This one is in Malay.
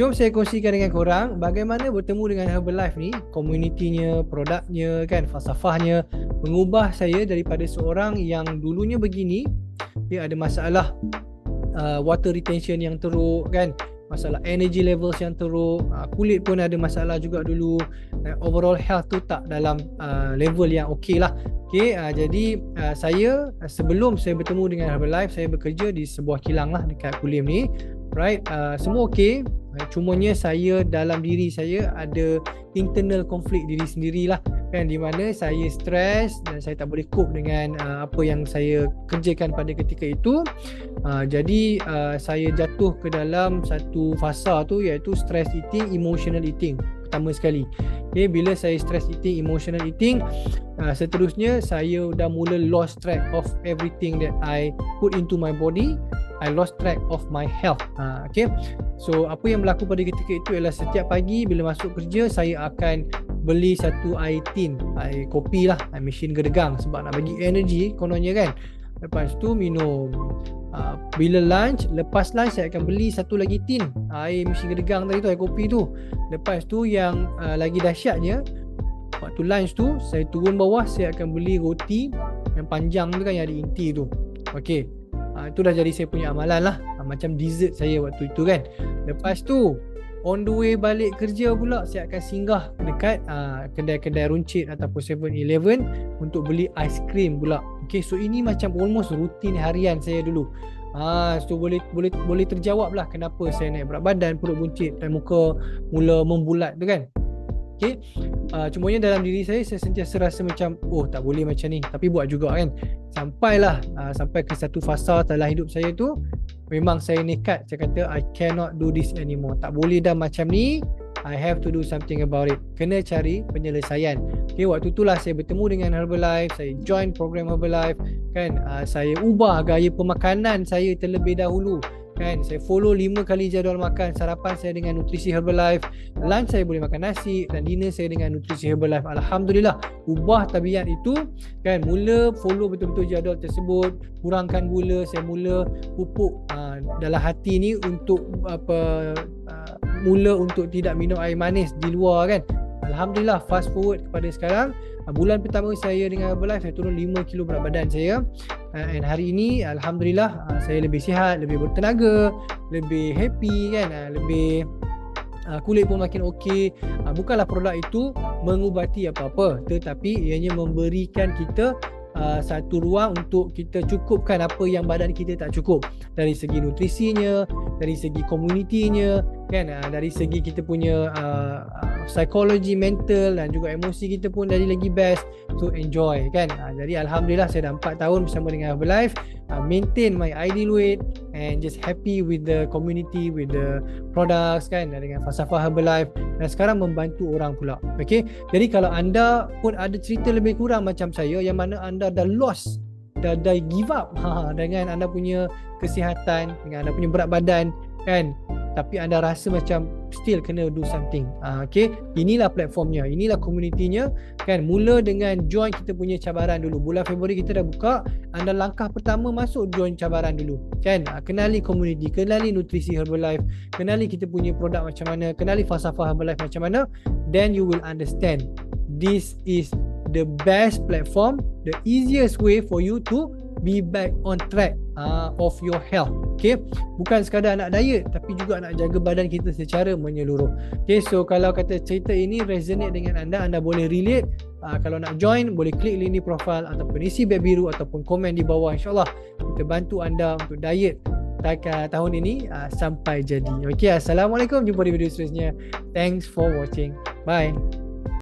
Jom saya kongsikan dengan korang bagaimana bertemu dengan Herbalife ni, komunitinya, produknya kan, falsafahnya mengubah saya daripada seorang yang dulunya begini, dia ada masalah water retention yang teruk kan, masalah energy levels yang teruk, kulit pun ada masalah juga dulu, overall health tu tak dalam level yang okey lah. Jadi saya sebelum saya bertemu dengan Herbalife, saya bekerja di sebuah kilang lah dekat Kulim ni, right? Semua okey, cumanya saya dalam diri saya ada internal konflik diri sendirilah kan, di mana saya stres dan saya tak boleh cope dengan apa yang saya kerjakan pada ketika itu. Jadi saya jatuh ke dalam satu fasa tu, iaitu stress eating, emotional eating pertama sekali. Bila saya stress eating, emotional eating, seterusnya saya dah mula lost track of everything that I put into my body. I lost track of my health. So apa yang berlaku pada ketika itu ialah setiap pagi bila masuk kerja, saya akan beli satu air tin, air kopi lah, air mesin gedegang, sebab nak bagi energy kononnya kan. Lepas tu minum. Bila lunch, lepas lunch saya akan beli satu lagi tin air mesin gedegang tadi tu, air kopi tu. Lepas tu yang lagi dahsyatnya, waktu lunch tu saya turun bawah, saya akan beli roti yang panjang tu kan, yang ada inti tu. Okey, itu dah jadi saya punya amalan lah, macam dessert saya waktu itu kan. Lepas tu on the way balik kerja pula, saya akan singgah dekat kedai-kedai runcit ataupun 7-Eleven untuk beli aiskrim pula. Okay, so ini macam almost rutin harian saya dulu. So boleh terjawab lah kenapa saya naik berat badan, perut buncit dan muka mula membulat tu kan. Okay, cumanya dalam diri saya sentiasa rasa macam, oh tak boleh macam ni, tapi buat juga kan. Sampai ke satu fasa dalam hidup saya tu, memang saya nekat, saya kata I cannot do this anymore, tak boleh dah macam ni, I have to do something about it, kena cari penyelesaian. Okay, waktu itulah saya bertemu dengan Herbalife, saya join program Herbalife kan. Saya ubah gaya pemakanan saya terlebih dahulu kan. Saya follow 5 kali jadual makan. Sarapan saya dengan nutrisi Herbalife, lunch saya boleh makan nasi, dan dinner saya dengan nutrisi Herbalife. Alhamdulillah, ubah tabiat itu kan. Mula follow betul-betul jadual tersebut, kurangkan gula, saya mula pupuk dalam hati ni untuk mula untuk tidak minum air manis di luar kan. Alhamdulillah, fast forward kepada sekarang, bulan pertama saya dengan Herbalife, saya turun 5 kilo berat badan saya. And hari ini Alhamdulillah, saya lebih sihat, lebih bertenaga, lebih happy kan, lebih kulit pun makin okey. Bukanlah produk itu mengubati apa-apa, tetapi ianya memberikan kita satu ruang untuk kita cukupkan apa yang badan kita tak cukup, dari segi nutrisinya, dari segi komunitinya kan, dari segi kita punya psikologi, mental dan juga emosi kita pun jadi lagi best. So enjoy kan. Jadi Alhamdulillah, saya dah 4 tahun bersama dengan Herbalife, maintain my ideal weight and just happy with the community, with the products kan, dengan falsafah Herbalife, dan sekarang membantu orang pula. Okay, jadi kalau anda pun ada cerita lebih kurang macam saya, yang mana anda dah lost, dah give up dengan anda punya kesihatan, dengan anda punya berat badan kan, tapi anda rasa macam still kena do something, okay, inilah platformnya, inilah komunitinya kan. Mula dengan join kita punya cabaran dulu. Bulan Februari kita dah buka, anda langkah pertama masuk join cabaran dulu kan. Kenali komuniti, kenali nutrisi Herbalife, kenali kita punya produk macam mana, kenali falsafah Herbalife macam mana, then you will understand this is the best platform, the easiest way for you to be back on track of your health. Okay, bukan sekadar nak diet, tapi juga nak jaga badan kita secara menyeluruh. Okay, so kalau kata cerita ini resonate dengan anda boleh relate. Kalau nak join, boleh klik link di profile ataupun isi beg biru ataupun komen di bawah. InsyaAllah kita bantu anda untuk diet tahun ini sampai jadi. Okay, Assalamualaikum, jumpa di video seterusnya. Thanks for watching. Bye.